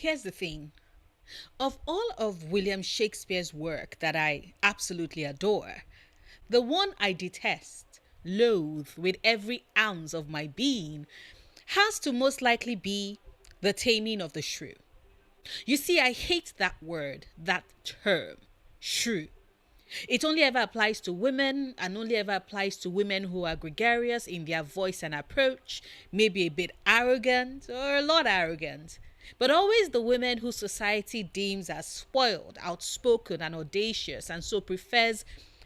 Here's the thing. Of all of William Shakespeare's work that I absolutely adore, the one I detest, loathe with every ounce of my being, has to most likely be The Taming of the Shrew. You see, I hate that word, that term, shrew. It only ever applies to women and only ever applies to women who are gregarious in their voice and approach, maybe a bit arrogant or a lot arrogant. But always the women who society deems as spoiled, outspoken, and audacious, and so prefers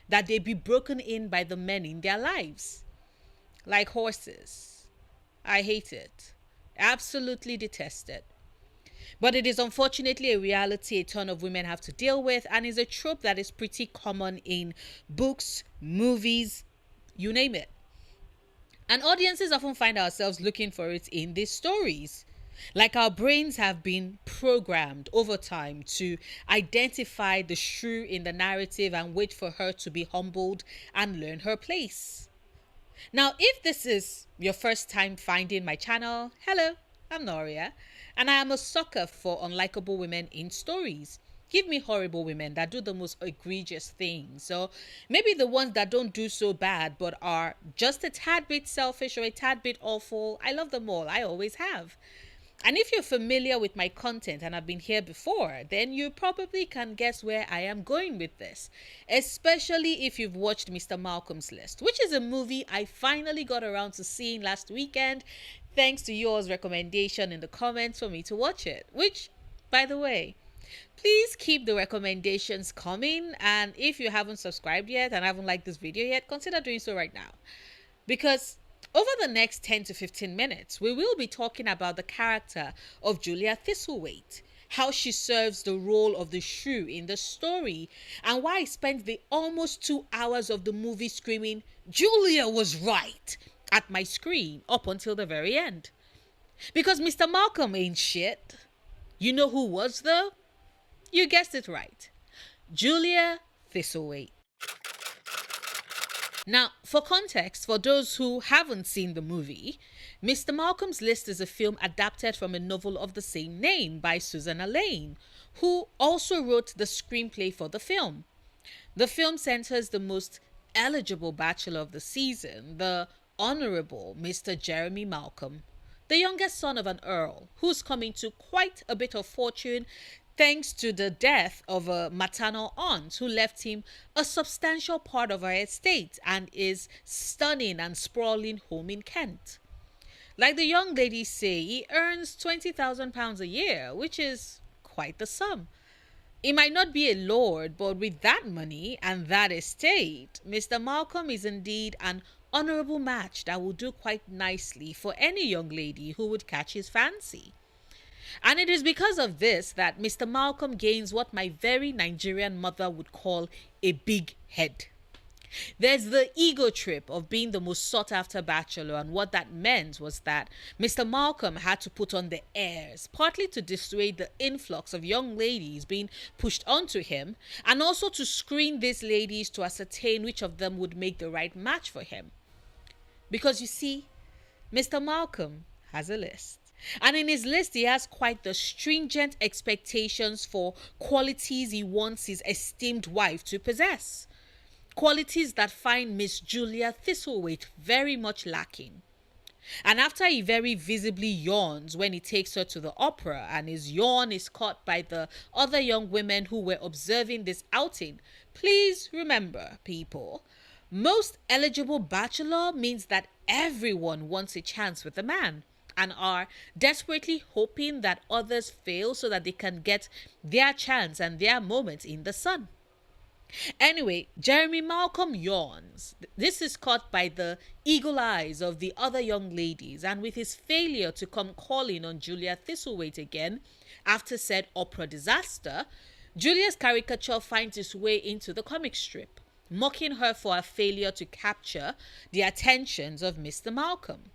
that they be broken in by the men in their lives. Like horses. I hate it. Absolutely detest it. But it is unfortunately a reality a ton of women have to deal with and is a trope that is pretty common in books, movies, you name it. And audiences often find ourselves looking for it in these stories. Like our brains have been programmed over time to identify the shrew in the narrative and wait for her to be humbled and learn her place. Now, if this is your first time finding my channel, hello, I'm Noria, and I am a sucker for unlikable women in stories. Give me horrible women that do the most egregious things. So maybe the ones that don't do so bad but are just a tad bit selfish or a tad bit awful. I love them all. I always have. And if you're familiar with my content and have been here before, then you probably can guess where I am going with this. Especially if you've watched Mr. Malcolm's List, which is a movie I finally got around to seeing last weekend, thanks to yours recommendation in the comments for me to watch it. Which, by the way, please keep the recommendations coming. And if you haven't subscribed yet and haven't liked this video yet, consider doing so right now. Because over the next 10 to 15 minutes, we will be talking about the character of Julia Thistlethwaite, how she serves the role of the shrew in the story, and why I spent the almost 2 hours of the movie screaming, "Julia was right!" at my screen up until the very end. Because Mr. Malcolm ain't shit. You know who was though? You guessed it right. Julia Thistlethwaite. Now, for context, for those who haven't seen the movie, Mr. Malcolm's List is a film adapted from a novel of the same name by Susanna Lane, who also wrote the screenplay for the film. The film centers the most eligible bachelor of the season, the Honorable Mr. Jeremy Malcolm, the youngest son of an earl who's coming to quite a bit of fortune thanks to the death of a maternal aunt who left him a substantial part of her estate and is stunning and sprawling home in Kent. Like the young ladies say, he earns £20,000 a year, which is quite the sum. He might not be a lord, but with that money and that estate, Mr. Malcolm is indeed an honourable match that will do quite nicely for any young lady who would catch his fancy. And it is because of this that Mr. Malcolm gains what my very Nigerian mother would call a big head. There's the ego trip of being the most sought after bachelor, and what that meant was that Mr. Malcolm had to put on the airs, partly to dissuade the influx of young ladies being pushed onto him, and also to screen these ladies to ascertain which of them would make the right match for him. Because you see, Mr. Malcolm has a list. And in his list, he has quite the stringent expectations for qualities he wants his esteemed wife to possess. Qualities that find Miss Julia Thistlethwaite very much lacking. And after he very visibly yawns when he takes her to the opera, and his yawn is caught by the other young women who were observing this outing, please remember, people, most eligible bachelor means that everyone wants a chance with the man and are desperately hoping that others fail so that they can get their chance and their moment in the sun. Anyway, Jeremy Malcolm yawns. This is caught by the eagle eyes of the other young ladies, and with his failure to come calling on Julia Thistlethwaite again after said opera disaster, Julia's caricature finds its way into the comic strip, mocking her for her failure to capture the attentions of Mr. Malcolm.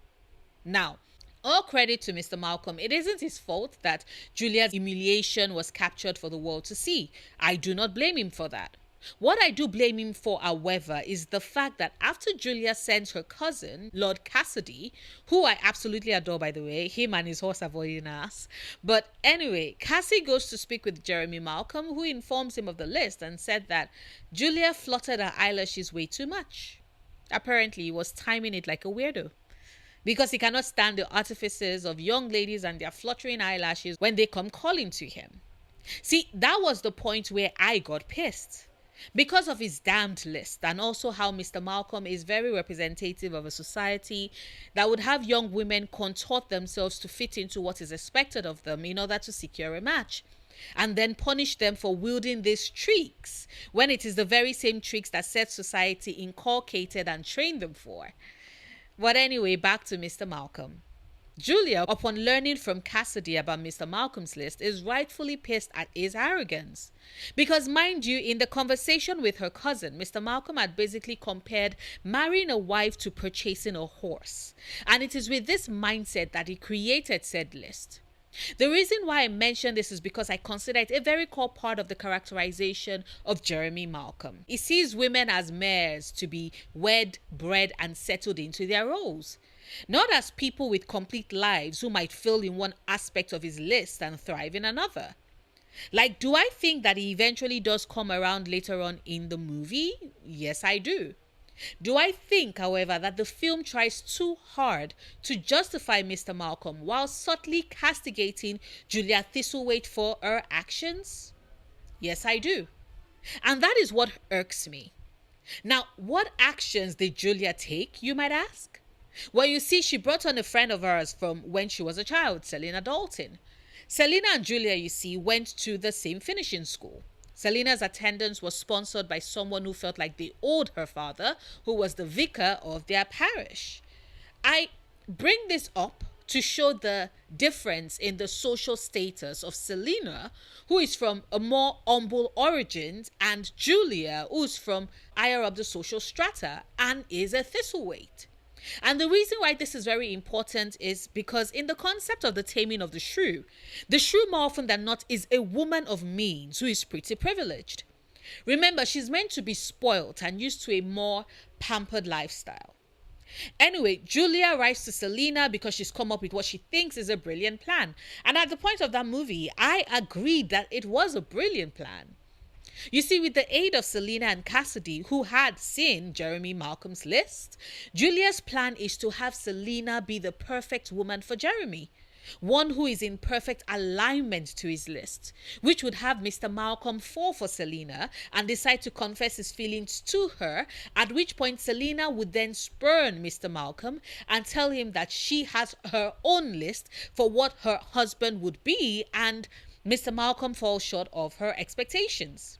Now, all credit to Mr. Malcolm. It isn't his fault that Julia's humiliation was captured for the world to see. I do not blame him for that. What I do blame him for, however, is the fact that after Julia sends her cousin, Lord Cassidy, who I absolutely adore, by the way, him and his horse avoiding ass. But anyway, Cassie goes to speak with Jeremy Malcolm, who informs him of the list and said that Julia fluttered her eyelashes way too much. Apparently, he was timing it like a weirdo, because he cannot stand the artifices of young ladies and their fluttering eyelashes when they come calling to him. See, that was the point where I got pissed. Because of his damned list, and also how Mr. Malcolm is very representative of a society that would have young women contort themselves to fit into what is expected of them in order to secure a match, and then punish them for wielding these tricks when it is the very same tricks that said society inculcated and trained them for. But anyway, back to Mr. Malcolm. Julia, upon learning from Cassidy about Mr. Malcolm's list, is rightfully pissed at his arrogance. Because, mind you, in the conversation with her cousin, Mr. Malcolm had basically compared marrying a wife to purchasing a horse. And it is with this mindset that he created said list. The reason why I mention this is because I consider it a very core part of the characterization of Jeremy Malcolm. He sees women as mares to be wed, bred, and settled into their roles. Not as people with complete lives who might fail in one aspect of his list and thrive in another. Like, do I think that he eventually does come around later on in the movie? Yes, I do. Do I think, however, that the film tries too hard to justify Mr. Malcolm while subtly castigating Julia Thistlewaite for her actions? Yes, I do. And that is what irks me. Now, what actions did Julia take, you might ask? Well, you see, she brought on a friend of hers from when she was a child, Selena Dalton. Selena and Julia, you see, went to the same finishing school. Selena's attendance was sponsored by someone who felt like they owed her father, who was the vicar of their parish. I bring this up to show the difference in the social status of Selena, who is from a more humble origins, and Julia, who's from higher up the social strata and is a Thistleweight. And the reason why this is very important is because in the concept of the taming of the shrew more often than not is a woman of means who is pretty privileged. Remember, she's meant to be spoilt and used to a more pampered lifestyle. Anyway, Julia writes to Selena because she's come up with what she thinks is a brilliant plan. And at the point of that movie, I agreed that it was a brilliant plan. You see, with the aid of Selena and Cassidy, who had seen Jeremy Malcolm's list, Julia's plan is to have Selena be the perfect woman for Jeremy. One who is in perfect alignment to his list, which would have Mr. Malcolm fall for Selena and decide to confess his feelings to her, at which point Selena would then spurn Mr. Malcolm and tell him that she has her own list for what her husband would be, and Mr. Malcolm falls short of her expectations.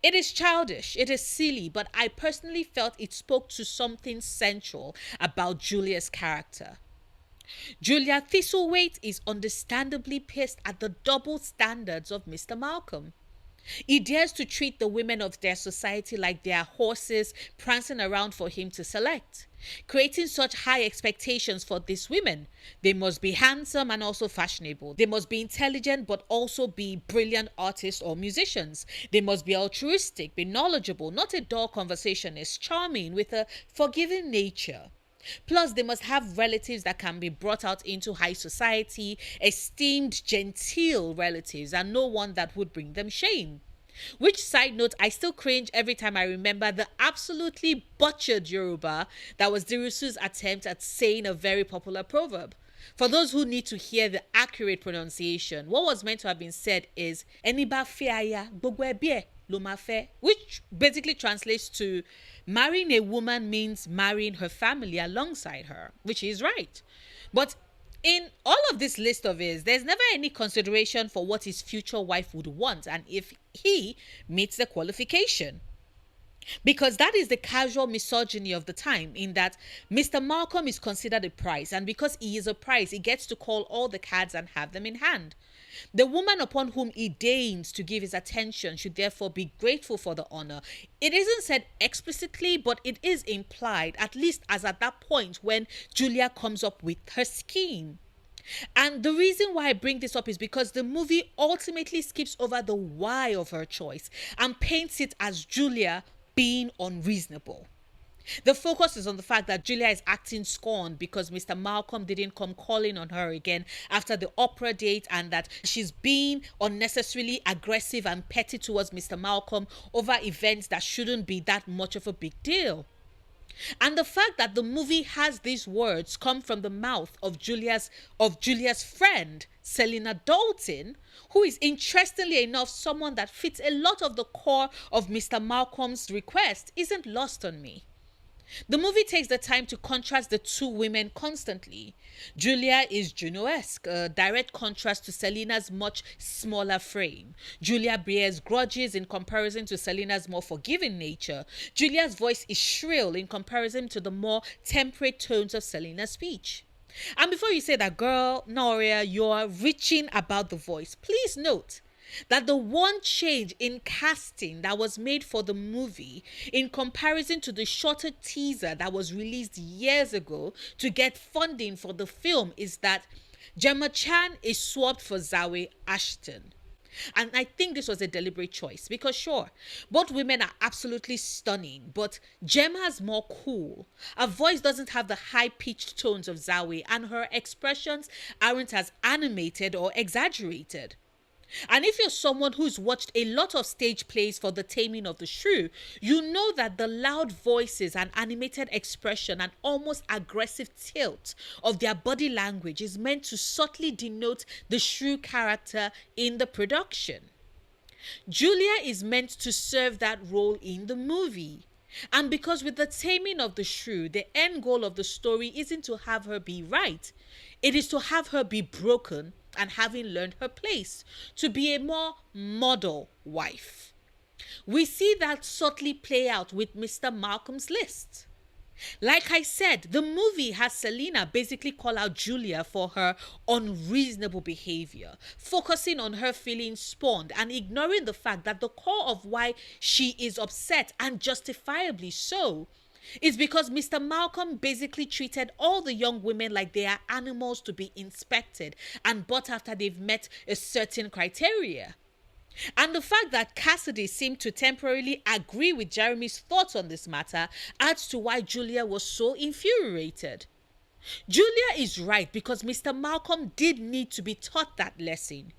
It is childish, it is silly, but I personally felt it spoke to something central about Julia's character. Julia Thistlewaite is understandably pissed at the double standards of Mr. Malcolm. He dares to treat the women of their society like they are horses prancing around for him to select, creating such high expectations for these women. They must be handsome and also fashionable. They must be intelligent but also be brilliant artists or musicians. They must be altruistic, be knowledgeable, not a dull conversationist, charming with a forgiving nature. Plus, they must have relatives that can be brought out into high society, esteemed, genteel relatives, and no one that would bring them shame. Which, side note, I still cringe every time I remember the absolutely butchered Yoruba that was Dirusu's attempt at saying a very popular proverb. For those who need to hear the accurate pronunciation, what was meant to have been said is "Eni ba fe aya, gbogbo ebi e lo ma fe," which basically translates to marrying a woman means marrying her family alongside her, which is right. But in all of this list of his, there's never any consideration for what his future wife would want and if he meets the qualification. Because that is the casual misogyny of the time, in that Mr. Malcolm is considered a prize, and because he is a prize, he gets to call all the cards and have them in hand. The woman upon whom he deigns to give his attention should therefore be grateful for the honor. It isn't said explicitly, but it is implied, at least as at that point when Julia comes up with her scheme. And the reason why I bring this up is because the movie ultimately skips over the why of her choice and paints it as Julia being unreasonable. The focus is on the fact that Julia is acting scorned because Mr. Malcolm didn't come calling on her again after the opera date, and that she's being unnecessarily aggressive and petty towards Mr. Malcolm over events that shouldn't be that much of a big deal. And the fact that the movie has these words come from the mouth of Julia's friend, Selena Dalton, who is interestingly enough someone that fits a lot of the core of Mr. Malcolm's request, isn't lost on me. The movie takes the time to contrast the two women constantly. Julia is Juno-esque, a direct contrast to Selena's much smaller frame. Julia bears grudges in comparison to Selena's more forgiving nature. Julia's voice is shrill in comparison to the more temperate tones of Selena's speech. And before you say that, girl, Noria, you're reaching about the voice, please note that the one change in casting that was made for the movie in comparison to the shorter teaser that was released years ago to get funding for the film is that Gemma Chan is swapped for Zawe Ashton. And I think this was a deliberate choice because, sure, both women are absolutely stunning, but Gemma's more cool. Her voice doesn't have the high pitched tones of Zawe, and her expressions aren't as animated or exaggerated. And if you're someone who's watched a lot of stage plays for the Taming of the Shrew, you know that the loud voices and animated expression and almost aggressive tilt of their body language is meant to subtly denote the Shrew character in the production. Julia is meant to serve that role in the movie. And because with the Taming of the Shrew, the end goal of the story isn't to have her be right, it is to have her be broken and having learned her place, to be a more model wife. We see that subtly play out with Mr. Malcolm's List. Like I said, the movie has Selena basically call out Julia for her unreasonable behavior, focusing on her feeling spurned and ignoring the fact that the core of why she is upset, and justifiably so, is because Mr. Malcolm basically treated all the young women like they are animals to be inspected and bought after they've met a certain criteria. And the fact that Cassidy seemed to temporarily agree with Jeremy's thoughts on this matter adds to why Julia was so infuriated. Julia is right because Mr. Malcolm did need to be taught that lesson.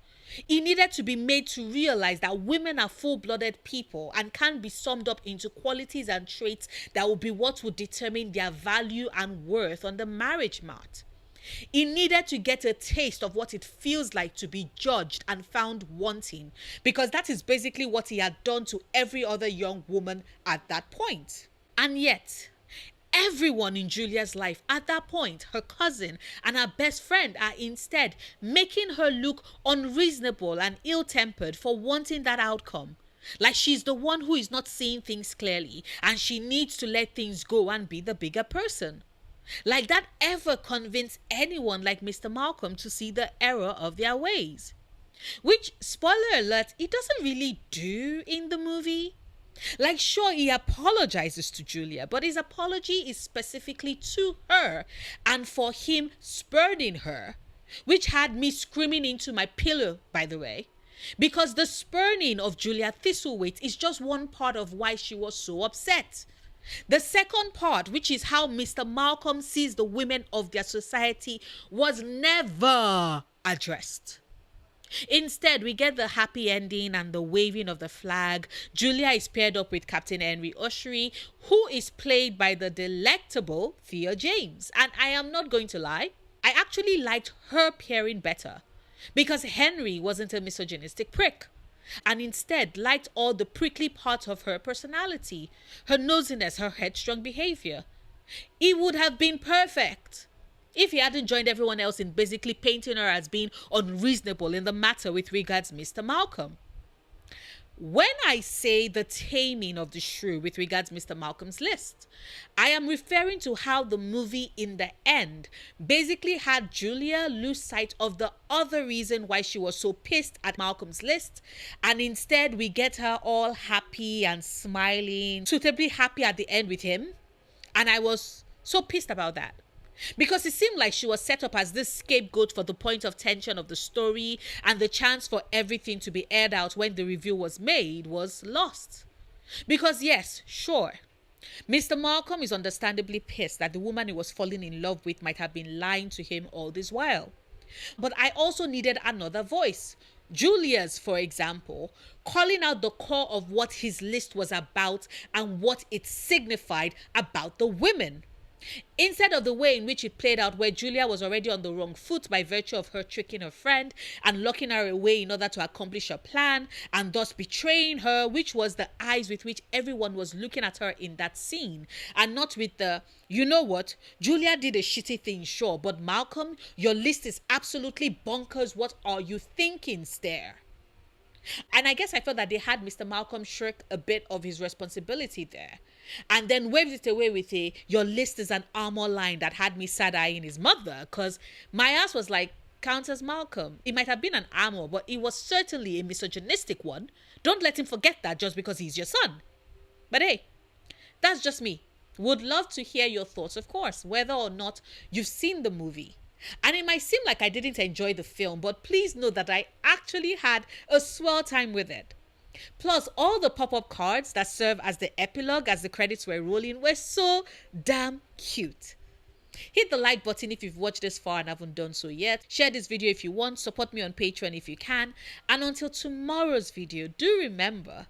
He needed to be made to realize that women are full-blooded people and can be summed up into qualities and traits that will be what will determine their value and worth on the marriage mat. He needed to get a taste of what it feels like to be judged and found wanting, because that is basically what he had done to every other young woman at that point. And yet, everyone in Julia's life at that point, her cousin and her best friend, are instead making her look unreasonable and ill-tempered for wanting that outcome. Like she's the one who is not seeing things clearly and she needs to let things go and be the bigger person. Like that ever convince anyone like Mr. Malcolm to see the error of their ways. Which, spoiler alert, he doesn't really do in the movie. Like, sure, he apologizes to Julia, but his apology is specifically to her and for him spurning her, which had me screaming into my pillow, by the way. Because the spurning of Julia Thistlewaite is just one part of why she was so upset. The second part, which is how Mr. Malcolm sees the women of their society, was never addressed. Instead, we get the happy ending and the waving of the flag. Julia is paired up with Captain Henry Oshery, who is played by the delectable Thea James. And I am not going to lie, I actually liked her pairing better because Henry wasn't a misogynistic prick, and instead liked all the prickly parts of her personality, her nosiness, her headstrong behavior. He would have been perfect if he hadn't joined everyone else in basically painting her as being unreasonable in the matter with regards Mr. Malcolm. When I say the taming of the shrew with regards Mr. Malcolm's List, I am referring to how the movie in the end basically had Julia lose sight of the other reason why she was so pissed at Malcolm's List, and instead we get her all happy and smiling, suitably happy at the end with him, and I was so pissed about that. Because it seemed like she was set up as this scapegoat for the point of tension of the story, and the chance for everything to be aired out when the review was made was lost. Because yes, sure, Mr. Malcolm is understandably pissed that the woman he was falling in love with might have been lying to him all this while. But I also needed another voice. Julia's, for example, calling out the core of what his list was about and what it signified about the women. Instead of the way in which it played out, where Julia was already on the wrong foot by virtue of her tricking her friend and locking her away in order to accomplish her plan, and thus betraying her, which was the eyes with which everyone was looking at her in that scene, and not with the, you know what, Julia did a shitty thing, sure, but Malcolm, your list is absolutely bonkers. What are you thinking, stare? And I guess I felt that they had Mr. Malcolm shirk a bit of his responsibility there. And then waved it away with your list is an armor line that had me side-eyeing his mother. Because my ass was like, Countess Malcolm. It might have been an armor, but it was certainly a misogynistic one. Don't let him forget that just because he's your son. But hey, that's just me. Would love to hear your thoughts, of course, whether or not you've seen the movie. And it might seem like I didn't enjoy the film, but please know that I actually had a swell time with it. Plus, all the pop-up cards that serve as the epilogue as the credits were rolling were so damn cute. Hit the like button if you've watched this far and haven't done so yet. Share this video if you want. Support me on Patreon if you can. And until tomorrow's video, do remember,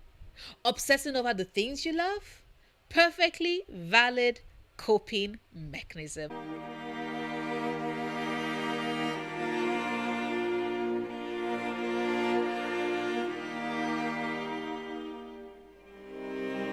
obsessing over the things you love, perfectly valid coping mechanism.